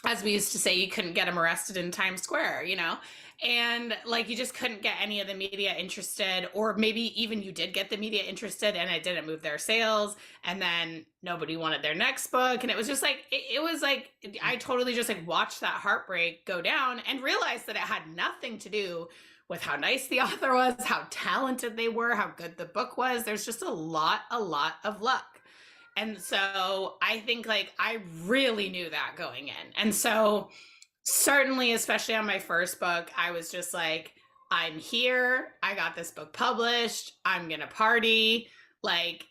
as we used to say, you couldn't get them arrested in Times Square, you know? And like, you just couldn't get any of the media interested, or maybe even you did get the media interested and it didn't move their sales. And then nobody wanted their next book. And it was just like, it was like, I totally just like watched that heartbreak go down and realized that it had nothing to do with how nice the author was, how talented they were, how good the book was. There's just a lot of luck. And so I think like I really knew that going in. And so certainly, especially on my first book, I was just like, I'm here. I got this book published. I'm going to party. Like,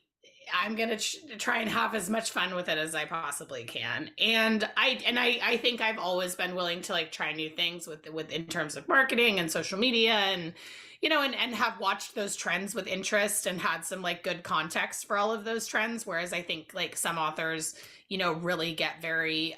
I'm going to try and have as much fun with it as I possibly can. And I think I've always been willing to like try new things with in terms of marketing and social media and, you know, and have watched those trends with interest and had some like good context for all of those trends. Whereas I think like some authors, you know, really get very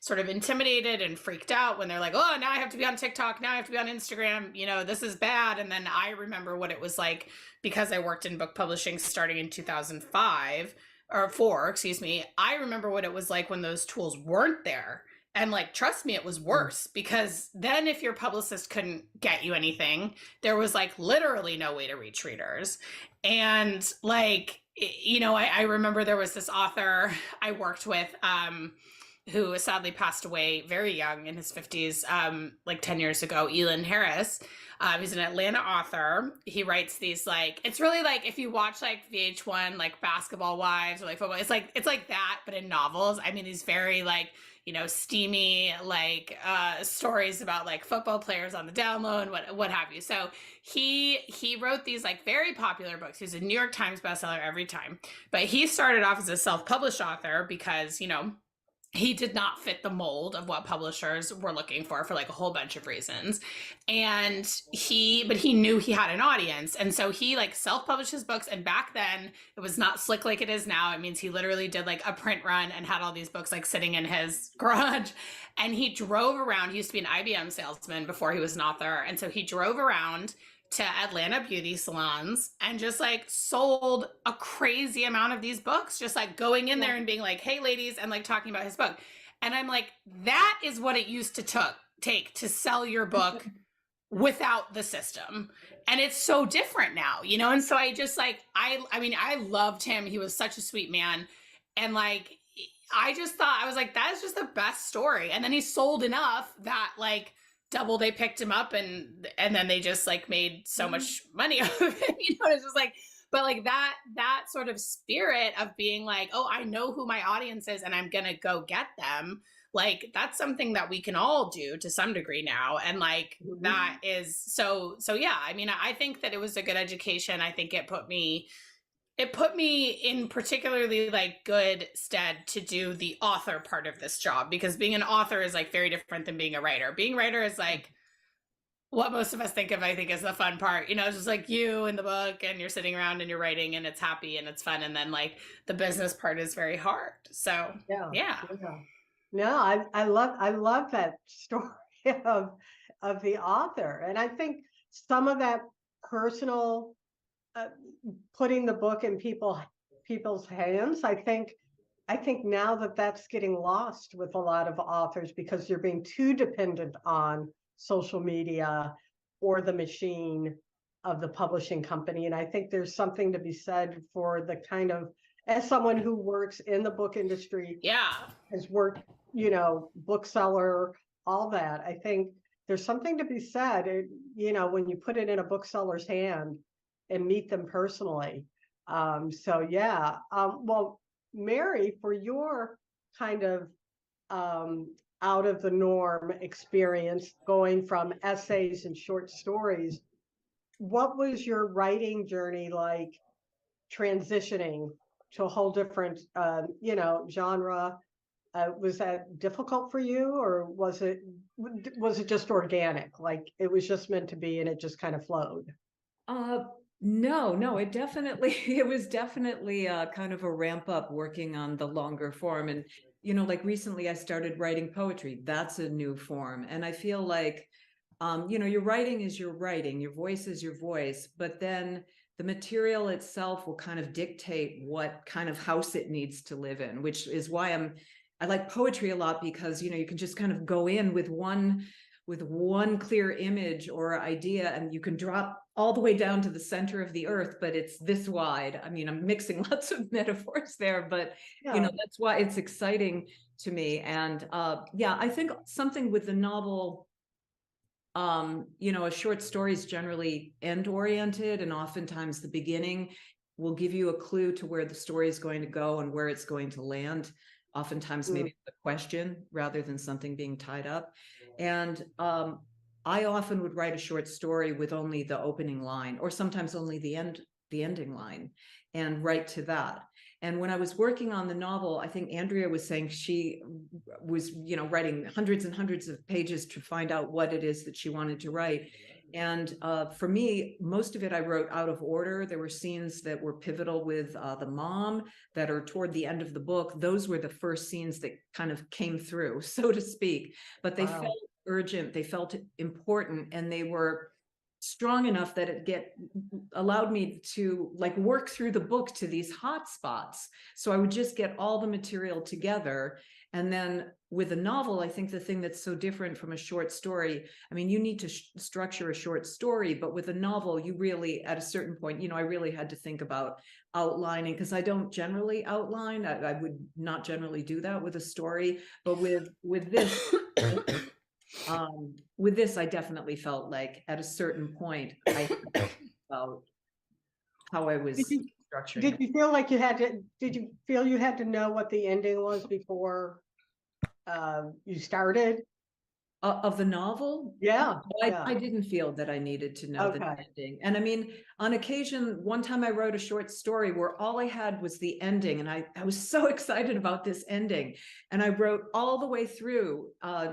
sort of intimidated and freaked out when they're like, oh, now I have to be on TikTok. Now I have to be on Instagram. You know, this is bad. And then I remember what it was like, because I worked in book publishing starting in 2005 or 4, excuse me. I remember what it was like when those tools weren't there. And like, trust me, it was worse, because then if your publicist couldn't get you anything, there was like literally no way to reach readers. And like, you know, I remember there was this author I worked with, who sadly passed away very young in his 50s, like 10 years ago, Elin Harris. He's an Atlanta author. He writes these like, it's really like if you watch like VH1, like Basketball Wives or like football, it's like that, but in novels. I mean, these very like, you know, steamy like stories about like football players on the down low and what have you. So he wrote these like very popular books. He's a New York Times bestseller every time. But he started off as a self-published author because, you know, he did not fit the mold of what publishers were looking for like a whole bunch of reasons. And but he knew he had an audience. And so he like self-published his books. And back then it was not slick like it is now. It means he literally did like a print run and had all these books like sitting in his garage. And he drove around. He used to be an IBM salesman before he was an author. And so he drove around to Atlanta beauty salons and just like sold a crazy amount of these books, just like going in there and being like, hey ladies, and like talking about his book. And I'm like, that is what it used to take to sell your book without the system. And it's so different now, you know? And so I just like, I mean, I loved him. He was such a sweet man. And like, I just thought, I was like, that is just the best story. And then he sold enough that like, double they picked him up and then they just like made so much money out of it, you know. It's just like, but like that sort of spirit of being like, oh, I know who my audience is and I'm gonna go get them, like that's something that we can all do to some degree now. And like that is so yeah, I mean, I think that it was a good education. I think it put me in particularly like good stead to do the author part of this job, because being an author is like very different than being a writer. Being a writer is like what most of us think of, I think, is the fun part. You know, it's just like you and the book and you're sitting around and you're writing and it's happy and it's fun. And then like the business part is very hard. So yeah. No, I love that story of the author. And I think some of that personal putting the book in people's hands, I think now that's getting lost with a lot of authors because they're being too dependent on social media or the machine of the publishing company. And I think there's something to be said for the kind of, as someone who works in the book industry, has worked, you know, bookseller, all that, I think there's something to be said, you know, when you put it in a bookseller's hand and meet them personally. So yeah, well, Mary, for your kind of out of the norm experience, going from essays and short stories, what was your writing journey like, transitioning to a whole different, you know, genre? Was that difficult for you, or was it just organic, like it was just meant to be and it just kind of flowed? No, it was definitely kind of a ramp up working on the longer form. And, you know, like recently I started writing poetry. That's a new form. And I feel like, you know, your writing is your writing, your voice is your voice, but then the material itself will kind of dictate what kind of house it needs to live in, which is why I like poetry a lot, because, you know, you can just kind of go in with one clear image or idea, and you can drop all the way down to the center of the earth, but it's this wide. I mean, I'm mixing lots of metaphors there, but you know, that's why it's exciting to me. And yeah, I think something with the novel, you know, a short story is generally end oriented, and oftentimes the beginning will give you a clue to where the story is going to go and where it's going to land. Oftentimes maybe a question rather than something being tied up. And I often would write a short story with only the opening line, or sometimes only the ending line, and write to that. And when I was working on the novel, I think Andrea was saying she was, you know, writing hundreds and hundreds of pages to find out what it is that she wanted to write. And for me, most of it I wrote out of order. There were scenes that were pivotal with the mom that are toward the end of the book. Those were the first scenes that kind of came through, so to speak, but they felt urgent, they felt important, and they were strong enough that it allowed me to like work through the book to these hot spots. So I would just get all the material together. And then with a novel, I think the thing that's so different from a short story, I mean, you need to structure a short story, but with a novel, you really, at a certain point, I really had to think about outlining, because I don't generally outline. I would not generally do that with a story, but with this, I definitely felt like at a certain point, I felt how I was structuring Did it. you feel like you had to, did you feel you had to know what the ending was before you started? Of the novel? Yeah, I yeah. didn't feel that I needed to know the Okay. ending. And I mean, on occasion, one time I wrote a short story where all I had was the ending. And I was so excited about this ending. And I wrote all the way through,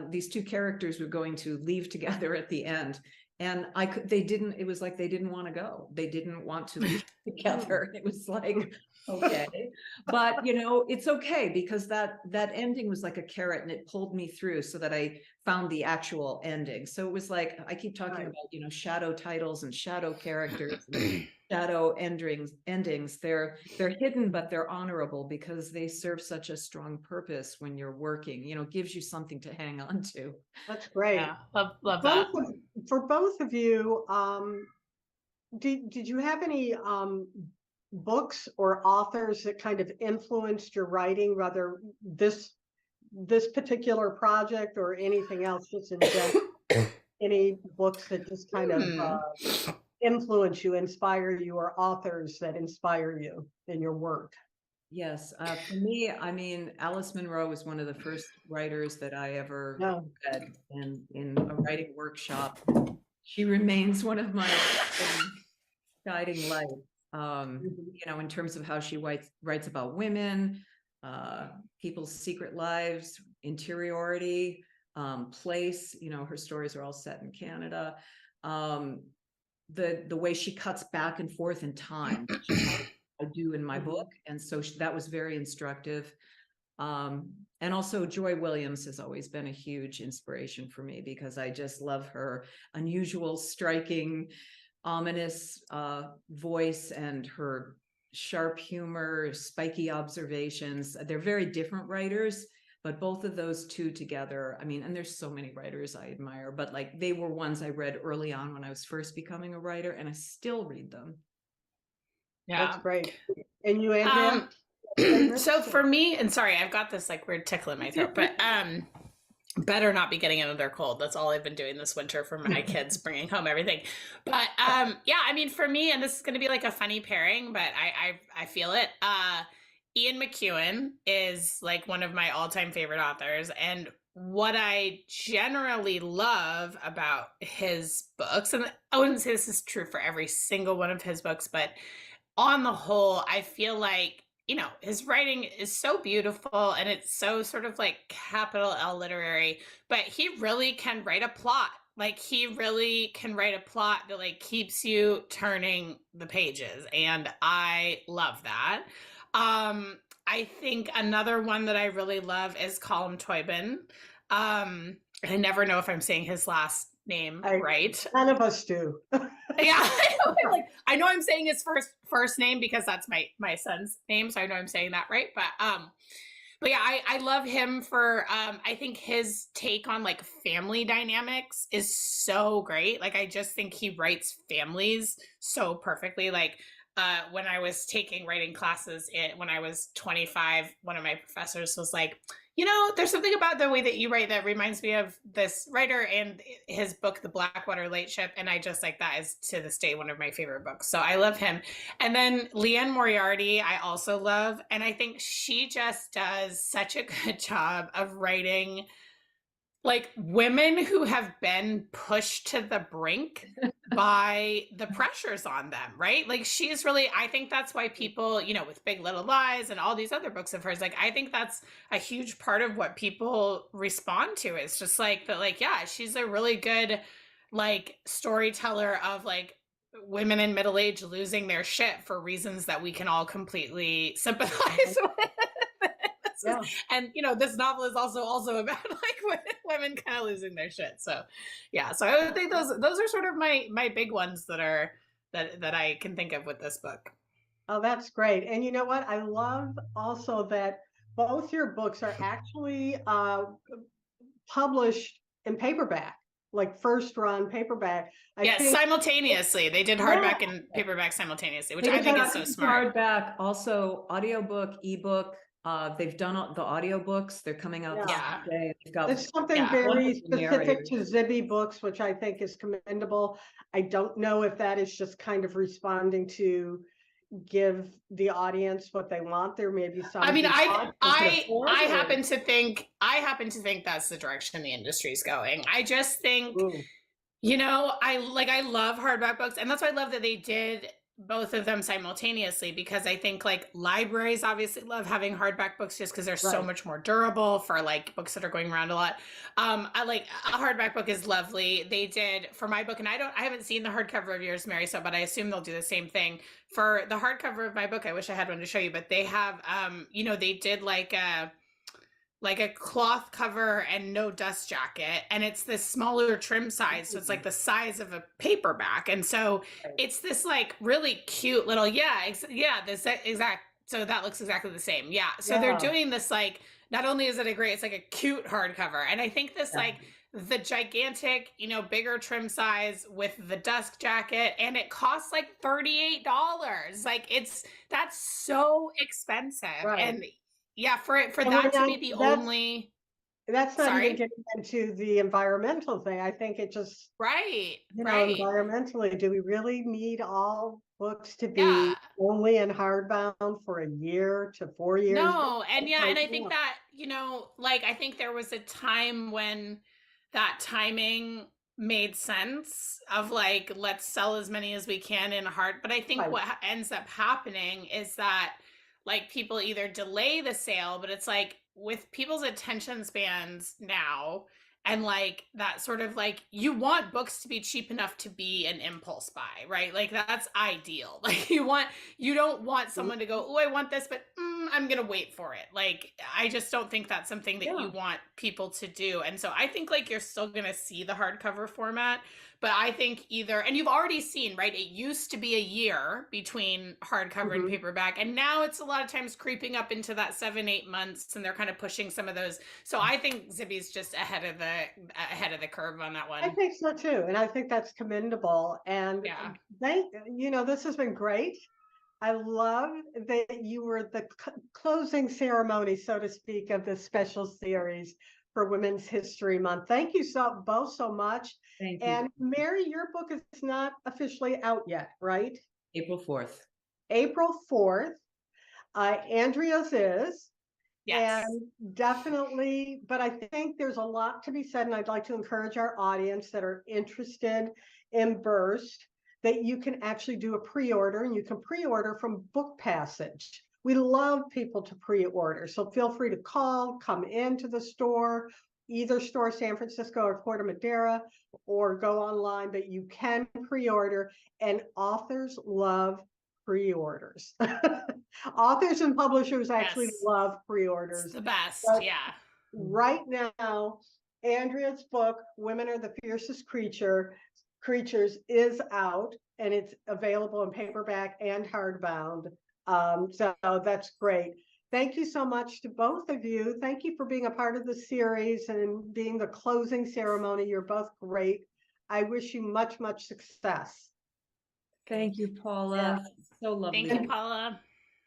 these two characters were going to leave together at the end. And it was like they didn't want to go. They didn't want to leave together. It was like, okay. But it's okay, because that ending was like a carrot, and it pulled me through so that I found the actual ending. So it was like, I keep talking Right. about, shadow titles and shadow characters, and shadow endings. They're hidden, but they're honorable because they serve such a strong purpose when you're working, gives you something to hang on to. That's great. Yeah, love that. For both of you, did you have any books or authors that kind of influenced your writing, whether this particular project or anything else, just in general? Any books that just kind of influence you, inspire you, or authors that inspire you in your work? Yes, for me, I mean, Alice Munro was one of the first writers that I ever read in a writing workshop. She remains one of my guiding lights, in terms of how she writes about women, people's secret lives, interiority, place. Her stories are all set in Canada. The way she cuts back and forth in time, I do in my book, and so that was very instructive. And also Joy Williams has always been a huge inspiration for me, because I just love her unusual, striking, ominous voice, and her sharp humor, spiky observations. They're very different writers, but both of those two together, I mean, and there's so many writers I admire, but like they were ones I read early on when I was first becoming a writer, and I still read them. Yeah. That's great. And you, Andrea? So for me, and sorry, I've got this like weird tickle in my throat, but better not be getting another cold. That's all I've been doing this winter for my kids, bringing home everything. But yeah, I mean, for me, and this is going to be like a funny pairing, but I feel it. Ian McEwan is like one of my all-time favorite authors, and what I generally love about his books, and I wouldn't say this is true for every single one of his books, but on the whole, I feel like, his writing is so beautiful, and it's so sort of like capital L literary, but he really can write a plot. Like he really can write a plot that like keeps you turning the pages. And I love that. I think another one that I really love is Colm Toibin. I never know if I'm saying his last name right. None of us do. Yeah, I know I'm saying his first name because that's my son's name, so I know I'm saying that right. But yeah, I love him for I think his take on like family dynamics is so great. Like I just think he writes families so perfectly. Like when I was taking writing classes when I was 25, one of my professors was like, there's something about the way that you write that reminds me of this writer and his book, The Blackwater Late Ship. And I just like that is to this day one of my favorite books. So I love him. And then Leanne Moriarty, I also love. And I think she just does such a good job of writing like women who have been pushed to the brink by the pressures on them, right? Like she's really, I think that's why people, with Big Little Lies and all these other books of hers, like I think that's a huge part of what people respond to. It's just like that, like, yeah, she's a really good like storyteller of like women in middle age losing their shit for reasons that we can all completely sympathize with. Yeah. and this novel is also about like women kind of losing their shit. So yeah, so I would think those are sort of my big ones that I can think of with this book. Oh, that's great. And you know what? I love also that both your books are actually published in paperback, like first run paperback. I Yes, think, simultaneously. They did yeah, hardback and paperback simultaneously, which I think is so smart. Hardback, also audiobook, ebook. They've done the audiobooks. They're coming out the Yeah. same day. They've got it's something Yeah. very wonderful specific to narrators. Zibby books, which I think is commendable. I don't know if that is just kind of responding to give the audience what they want. There may be some. I mean, I happen happen to think that's the direction the industry's going. I just think, Ooh. I love hardback books, and that's why I love that they did both of them simultaneously, because I think like libraries obviously love having hardback books just because they're so Right. much more durable for like books that are going around a lot. I like a hardback book is lovely. They did for my book, and I haven't seen the hardcover of yours, Mary, so but I assume they'll do the same thing for the hardcover of my book. I wish I had one to show you, but they have they did like a cloth cover and no dust jacket, and it's this smaller trim size, so it's like the size of a paperback, and so it's this like really cute little this exact, so that looks exactly the same. So they're doing this, like, not only is it it's like a cute hardcover, and I think this like the gigantic bigger trim size with the dust jacket, and it costs like $38. Like that's so expensive. Right. And yeah, for And that to be the only. That's not Sorry? even getting into the environmental thing. I think it just, Right. environmentally, do we really need all books to be Yeah. only in hardbound for a year to 4 years? No, and and I think that, I think there was a time when that timing made sense of like, let's sell as many as we can in hard. But I think Right. what ends up happening is that like people either delay the sale, but it's like with people's attention spans now, and like that sort of like, you want books to be cheap enough to be an impulse buy, right? Like that's ideal. Like you don't want someone to go, oh, I want this, but I'm gonna wait for it. Like I just don't think that's something that you want people to do. And so I think like you're still gonna see the hardcover format, but I think either, and you've already seen, right, it used to be a year between hardcover and paperback, and now it's a lot of times creeping up into that 7-8 months, and they're kind of pushing some of those. So I think Zibby's just ahead of the curve on that one. I think so too, and I think that's commendable. And this has been great. I love that you were the closing ceremony, so to speak, of this special series for Women's History Month. Thank you both so much. Thank you. And Mary, your book is not officially out yet, right? April 4th. April 4th. Andrea's is. Yes. And definitely, but I think there's a lot to be said, and I'd like to encourage our audience that are interested in Burst that you can actually do a pre-order, and you can pre-order from Book Passage. We love people to pre-order, so feel free to call, come into the store, either store, San Francisco or Corte Madera, or go online, but you can pre-order, and authors love pre-orders. Authors and publishers actually love pre-orders. It's the best, Right now, Andrea's book, Women Are the Fiercest Creatures, is out, and it's available in paperback and hardbound. So that's great. Thank you so much to both of you. Thank you for being a part of the series and being the closing ceremony. You're both great. I wish you much, much success. Thank you, Paula. So lovely. Thank you, Paula.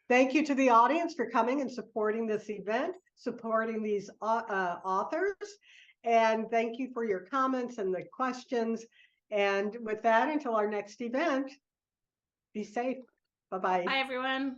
Thank you to the audience for coming and supporting this event, supporting these authors. And thank you for your comments and the questions. And with that, until our next event, be safe. Bye-bye. Bye, everyone.